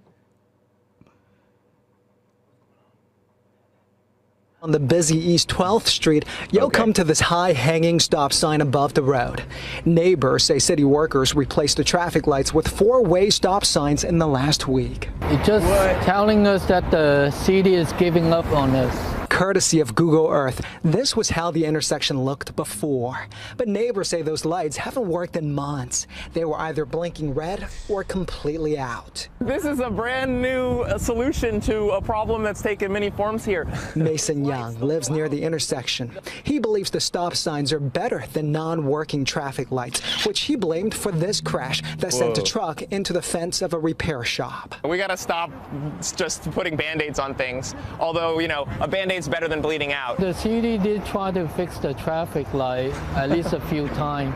On the busy East 12th Street, yo, Okay. come to this high-hanging stop sign above the road. Neighbors say city workers replaced the traffic lights with four-way stop signs in the last week. It's just telling us that the city is giving up on us. Courtesy of Google Earth, this was how the intersection looked before. But neighbors say those lights haven't worked in months. They were either blinking red or completely out. This is a brand new solution to a problem that's taken many forms here. Mason Young lives near the intersection. He believes the stop signs are better than non-working traffic lights, which he blamed for this crash that sent a Whoa. truck into the fence of a repair shop. We got to stop just putting Band-Aids on things. Although, you know, a Band-Aid's better than bleeding out. The city did try to fix the traffic light at least a few times,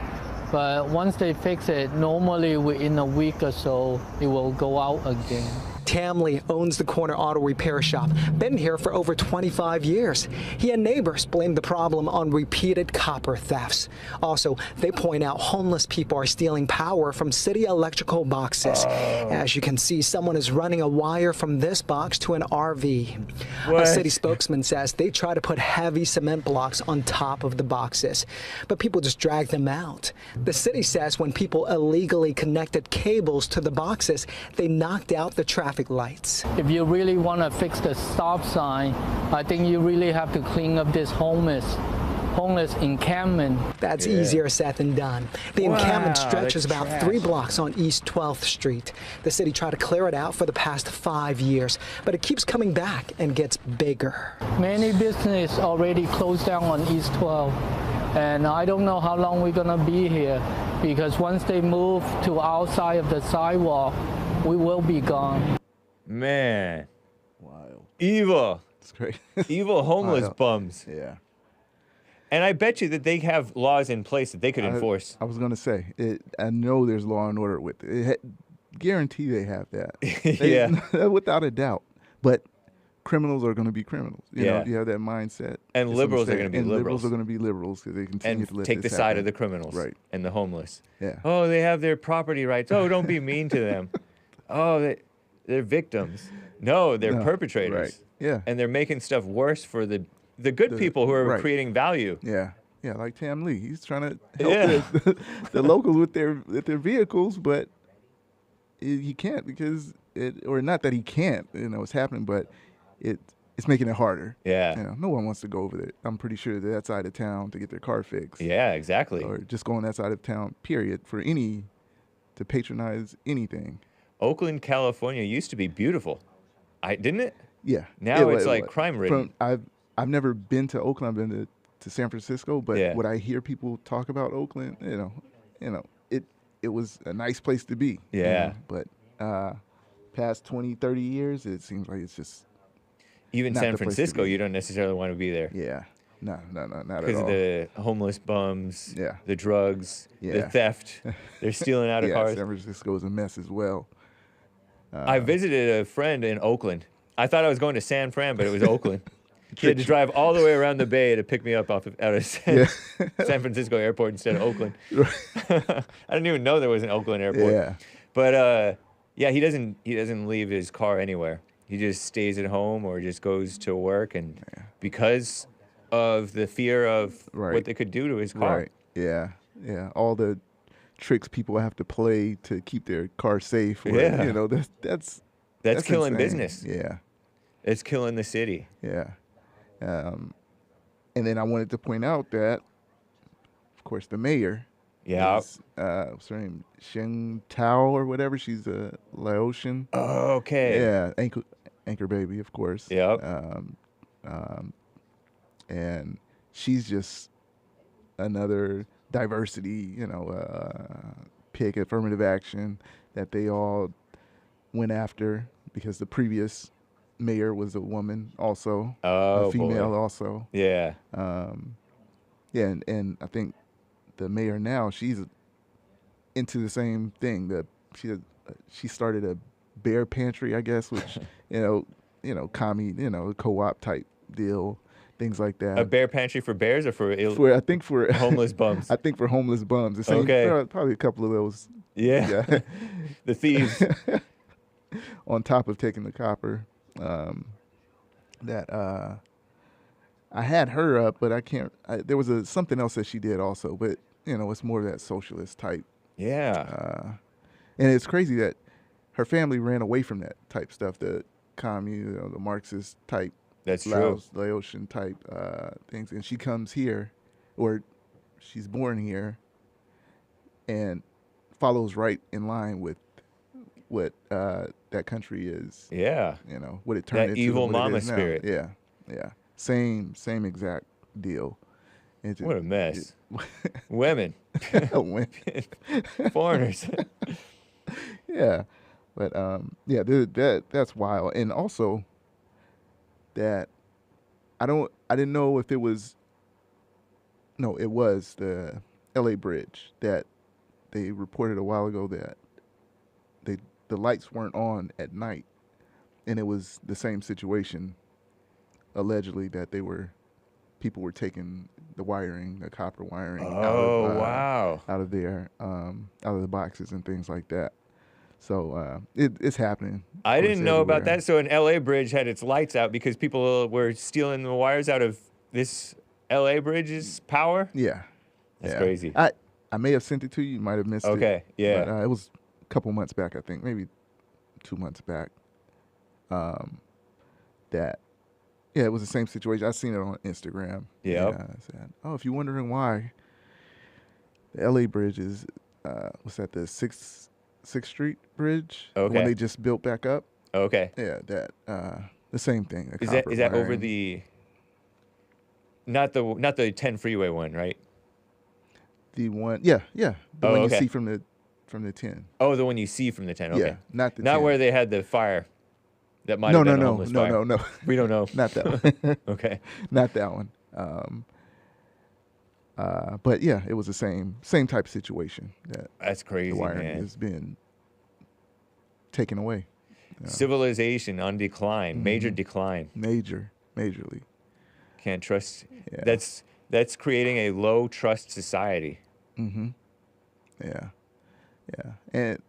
but once they fix it, normally within a week or so, it will go out again. Tamley owns the corner auto repair shop, been here for over 25 years. He and neighbors blame the problem on repeated copper thefts. Also, they point out homeless people are stealing power from city electrical boxes. As you can see, someone is running a wire from this box to an RV. What? A city spokesman says they try to put heavy cement blocks on top of the boxes, but people just drag them out. The city says when people illegally connected cables to the boxes, they knocked out the traffic lights. If you really want to fix the stop sign, I think you really have to clean up this homeless encampment. That's easier said than done. The encampment Wow, stretches that's about trash. 3 blocks on East 12th Street. The city tried to clear it out for the past 5 years, but it keeps coming back and gets bigger. Many businesses already closed down on East 12, and I don't know how long we're going to be here, because once they move to outside of the sidewalk, we will be gone. Man. Wild. Evil. It's great. Evil homeless Wild. bums. Yeah. And I bet you that they have laws in place that they could enforce. I was going to say, I know there's law and order with it. Guarantee they have that. Yeah. Without a doubt. But criminals are going to be criminals. You Yeah. know, you have that mindset. And It's liberals are unsafe. gonna be and liberals. liberals are going to be liberals because they continue And to let take the this side happen. of the criminals Right. and the homeless. Yeah. Oh, they have their property rights. Oh, don't be mean to them. Oh, they're victims. No, they're No, perpetrators. right. Yeah. And they're making stuff worse for the good people who are right. creating value. Yeah. Yeah, like Tam Lee. He's trying to Yeah. help the locals with their vehicles, but he can't because or not that he can't, you know, it's happening, but it's making it harder. Yeah. You know, no one wants to go over there. I'm pretty sure that side of town to get their car fixed. Yeah, exactly. Or just go on that side of town, period, to patronize anything. Oakland, California used to be beautiful. Didn't it? Yeah. Now it's like crime-ridden. I've never been to Oakland. I've been to San Francisco, but Yeah. what I hear people talk about Oakland, you know, it was a nice place to be. you Yeah. know, but past 20, 30 years, it seems like it's just Even not San the place to Francisco, be. you don't necessarily want to be there yeah. No, not at because all. of the homeless bums, Yeah. the drugs, the Yeah. theft. They're stealing out of yeah, cars. San Francisco is a mess as well. I visited a friend in Oakland. I thought I was going to San Fran, but it was Oakland. He had to drive all the way around the bay to pick me up out of San Francisco airport instead of Oakland. I didn't even know there was an Oakland airport. Yeah. But yeah, he doesn't leave his car anywhere. He just stays at home or just goes to work, and because of the fear of what they could do to his car. Right. Yeah. Yeah. All the tricks people have to play to keep their car safe. Or, Yeah. You know, that's killing insane. business. Yeah. It's killing the city. Yeah. And then I wanted to point out that, of course, the mayor. Yeah. Is, what's her name? Shen Tao or whatever. She's a Laotian. Oh, okay. Yeah. Anchor baby, of course. Yep. And she's just another diversity, pick, affirmative action that they all went after because the previous mayor was a woman also, Oh, a female boy. also. Yeah. Yeah, and I think the mayor now, she's into the same thing. She started a bear pantry, I guess, which commie, co-op type deal, things like that. A bear pantry for bears or for I think for homeless bums? I think for homeless bums. The same, Okay. probably a couple of those. Yeah. The thieves. On top of taking the copper, I had her up, but I can't. There was something else that she did also, but it's more of that socialist type. Yeah. And it's crazy that her family ran away from that type stuff, the commune, the Marxist type. That's true. Laotian type things, and she comes here, or she's born here, and follows right in line with what that country is. Yeah. What it turned That into. evil and what it mama is now. spirit. Yeah, yeah. Same exact deal. What a mess. Women. Women. Foreigners. Yeah, but yeah, that's wild, and also that I didn't know if it was. No, it was the L.A. bridge that they reported a while ago that the lights weren't on at night, and it was the same situation. Allegedly, that people were taking the wiring, the copper wiring, wow, out of there, out of the boxes and things like that. So it's happening. I didn't know about everywhere. that. So an LA bridge had its lights out because people were stealing the wires out of this LA bridge's power. Yeah, That's yeah. crazy. I may have sent it to you. You might have missed it. Okay, yeah. But, it was a couple months back, I think, maybe 2 months back. It was the same situation. I seen it on Instagram. Yep. Yeah. I said, if you're wondering why the LA bridge is, what's that, the 6th Street Bridge? Okay. The one they just built back up. Okay. Yeah, that the same thing. Is that over the not the 10 freeway one, right? The one, yeah. The one okay. you see from the 10. Oh, the one you see from the 10. Okay. Yeah, not the Not 10. where they had the fire. That might have been a homeless fire. No. We don't know. Not that one. Okay. Not that one. But yeah, it was the same type of situation. That's crazy, the wiring man. has been taken away. Civilization on decline, major decline. Majorly. Can't trust. Yeah. That's creating a low trust society. Mm-hmm. Yeah. And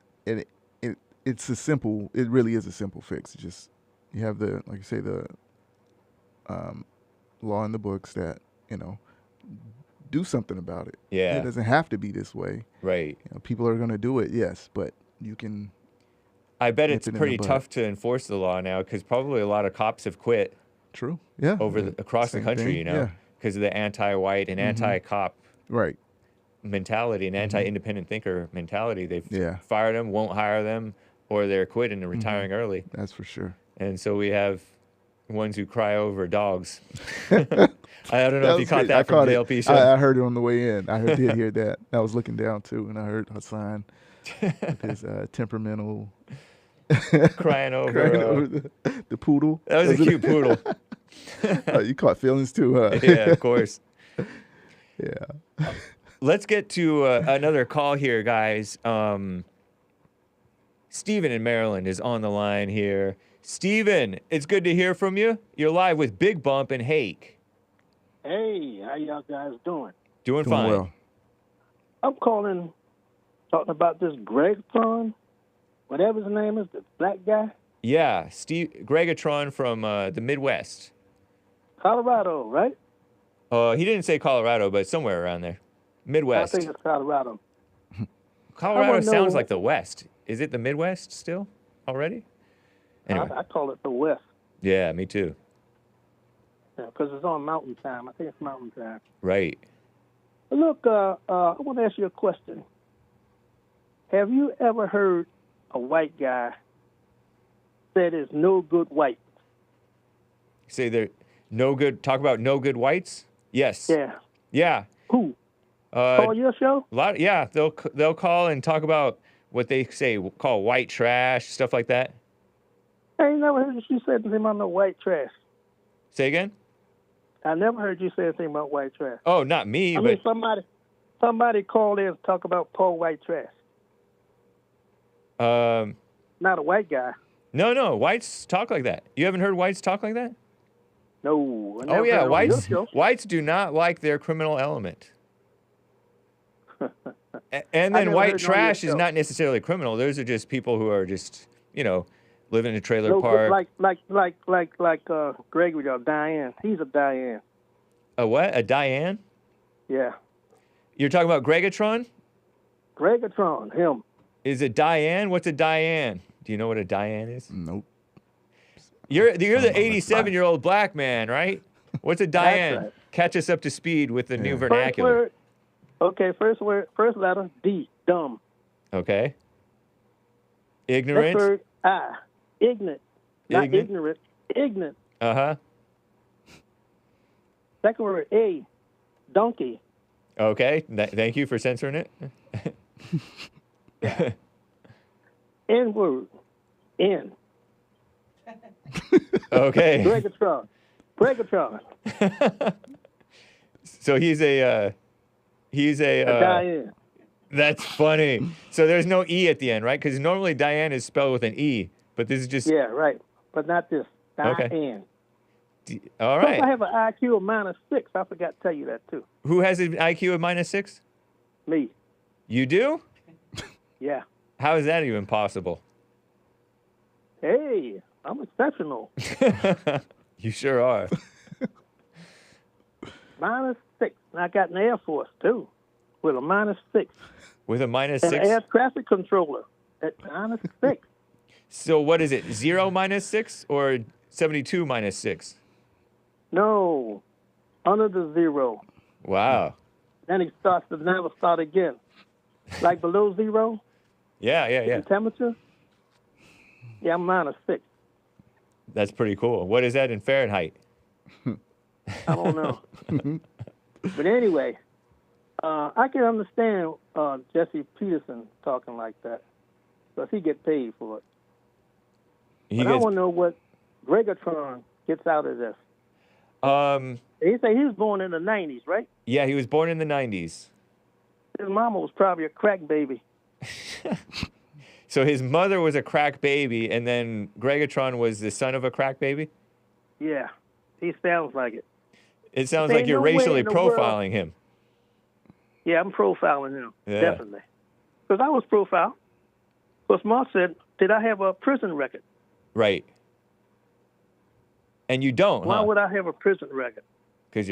it's it really is a simple fix. It's just, you have the law in the books that, do something about it. Yeah. It doesn't have to be this way. Right. People are going to do it, yes, but you can. I bet nip it's it in the pretty bud. tough to enforce the law now because probably a lot of cops have quit True. Yeah. across the Same country, thing, you know, yeah. because of the anti-white and anti-cop Right. mentality and anti-independent thinker mentality. They've Yeah. fired them, won't hire them, or they're quitting and retiring early. That's for sure. And so we have ones who cry over dogs. I don't know if you caught that from the LP show. I heard it on the way in. I did hear that. I was looking down too, and I heard Hassan with his temperamental crying over. Crying over the poodle. That was a cute poodle. Oh, you caught feelings too, huh? Yeah, of course. Yeah. Let's get to another call here, guys. Steven in Maryland is on the line here. Steven, it's good to hear from you. You're live with Big Bump and Hake. Hey, how y'all guys doing? Doing Doing fine. well. I'm calling, talking about this Greggatron, whatever his name is, the black guy, Yeah, Greggatron from the Midwest. Colorado, right? He didn't say Colorado, but somewhere around there. Midwest. I think it's Colorado. Colorado wanna sounds know- like the West. Is it the Midwest still already? Anyway. I call it the West, Yeah, me too. because it's on mountain time. I think it's mountain time. Right. But look, I want to ask you a question. Have you ever heard a white guy say there's no good white? Say there no good. Talk about no good whites. Yes. Yeah. Yeah. Who? Call your show? A lot. Yeah. They'll call and talk about what they say call white trash, stuff like that. I ain't never heard you say anything about no white trash. Say again. I never heard you say anything about white trash. Oh, not me, I but mean, somebody called in and talk about poor white trash. Not a white guy. no, whites talk like that. You haven't heard whites talk like that? No. I Oh never yeah, heard on whites. your show. Whites do not like their criminal element. And I then never white heard on trash your is show. not necessarily criminal. Those are just people who are just, living in a trailer No, park. like Gregory or D.I.A.N. He's a D.I.A.N. A what? A D.I.A.N? Yeah. You're talking about Greggatron? Greggatron, him. Is it D.I.A.N? What's a D.I.A.N? Do you know what a D.I.A.N is? Nope. You're the 87-year-old black man, right? What's a D.I.A.N? right. Catch us up to speed with the new First vernacular. word. Okay, first letter, D, dumb. Okay. Next Ignorant. word, I, ignorant. Not Ignorant? ignorant, ignorant. Uh-huh. Second word, A, donkey. Okay. Thank you for censoring it. N word, N. Okay. Greggatron. So he's a D.I.A.N. That's funny. So there's no E at the end, right? Because normally Diane is spelled with an E, but this is just Yeah, right. But not this. Okay. D.I.A.N. all Plus, I right. have an IQ of -6. I forgot to tell you that, too. Who has an IQ of -6? Me. You do? Yeah. How is that even possible? Hey, I'm exceptional. You sure are. -6. And I got an Air Force, too, with a -6. With a And -6. an air traffic controller at -6. So what is it? 0 -6 or 72 -6? No, under the 0. Wow. Then he starts to never start again. Like below 0 Yeah. in temperature. Yeah, I'm -6. That's pretty cool. What is that in Fahrenheit? I don't know. But anyway, I can understand Jesse Peterson talking like that because he get paid for it. He But I gets, want to know what Greggatron gets out of this. um, He say he was born in the 90s, right? yeah, he was born in the 90s. His mama was probably a crack baby. So his mother was a crack baby, and then Greggatron was the son of a crack baby? Yeah, he sounds like it. It sounds There like ain't you're no way racially in the world- profiling him. Yeah, I'm profiling him, Yeah. definitely. Because I was profiled. Because Mark said, did I have a prison record? Right. And you don't, Why huh? would I have a prison record? Because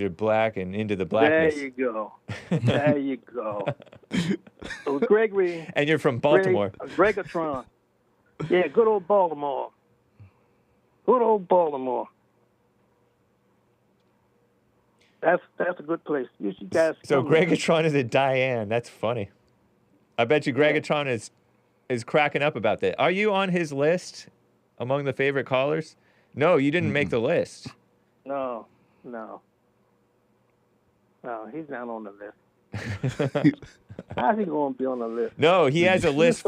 you're black and into the blackness. There you go. There you go. So Gregory. And you're from Baltimore. Greggatron. Yeah, good old Baltimore. Good old Baltimore. That's a good place. You should guys. So come there. Greggatron is a D.I.A.N. That's funny. I bet you Greggatron is cracking up about that. Are you on his list among the favorite callers? No, you didn't make the list. No, he's not on the list. How's he going to be on the list? No, he has a list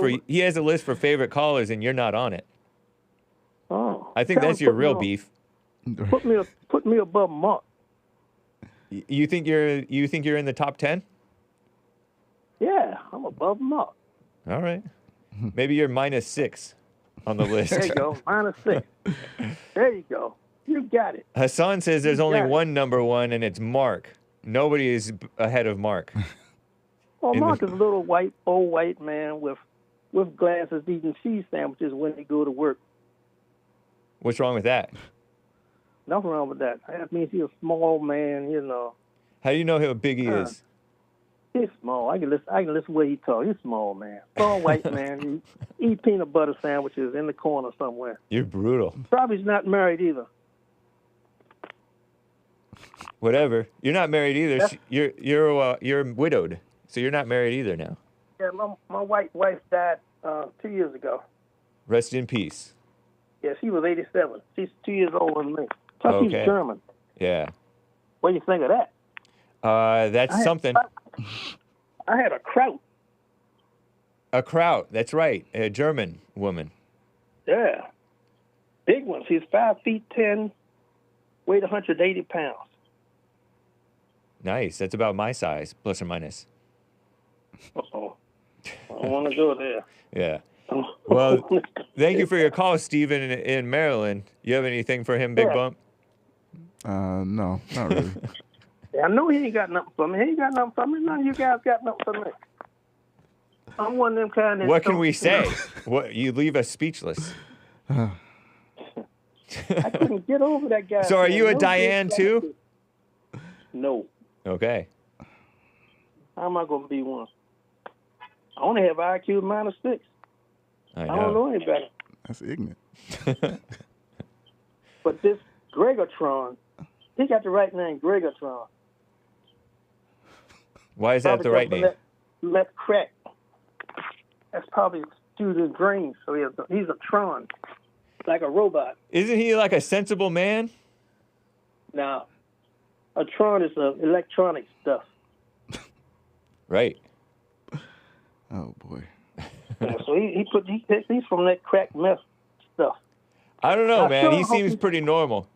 for favorite callers, and you're not on it. Oh, I think tell that's him your put me real on- beef. Put me above Mark. You think you're in the top 10? Yeah, I'm above Mark. All right. Maybe you're -6 on the list. There you go, -6. There you go. You got it. Hassan says there's You only got it. one number one, and it's Mark. Nobody is ahead of Mark. Well, In the- Mark is a little old white man with glasses eating cheese sandwiches when he go to work. What's wrong with that? Nothing wrong with that. That means he's a small man, you know. How do you know how big he is? He's small. I can listen to the way he talks. He's a small man. Small white man. He eat peanut butter sandwiches in the corner somewhere. You're brutal. Probably he's not married either. Whatever. You're not married either. That's- You're widowed, so you're not married either now. Yeah, my white wife died 2 years ago. Rest in peace. Yeah, she was 87. She's 2 years older than me. Plus she's Okay. German. Yeah. What do you think of that? That's something. I had a kraut. A Kraut. That's right. A German woman. Yeah. Big one. She's 5'10", weighed 180 pounds. Nice. That's about my size, plus or minus. Uh-oh. I don't want to go there. Yeah. Well, thank you for your call, Stephen, in Maryland. You have anything for him, Big Yeah. Bump? No, not really. Yeah, I know he ain't got nothing for me. He ain't got nothing for me. None of you guys got nothing for me. I'm one of them kind of... What can we say? What you leave us speechless. I couldn't get over that guy. So are you a No D.I.A.N. big too? glasses. No. Okay. How am I going to be one? I only have IQ -6. I I don't know any better. That's ignorant. But this Greggatron, he got the right name, Greggatron. Why is that the right name? Left crack. That's probably due to green. So he's a Tron, like a robot. Isn't he like a sensible man? Now, a Tron is electronic stuff. Right. Oh boy. Yeah, so he's from that crack meth stuff. I don't know, I man. sure He hope seems he- pretty normal.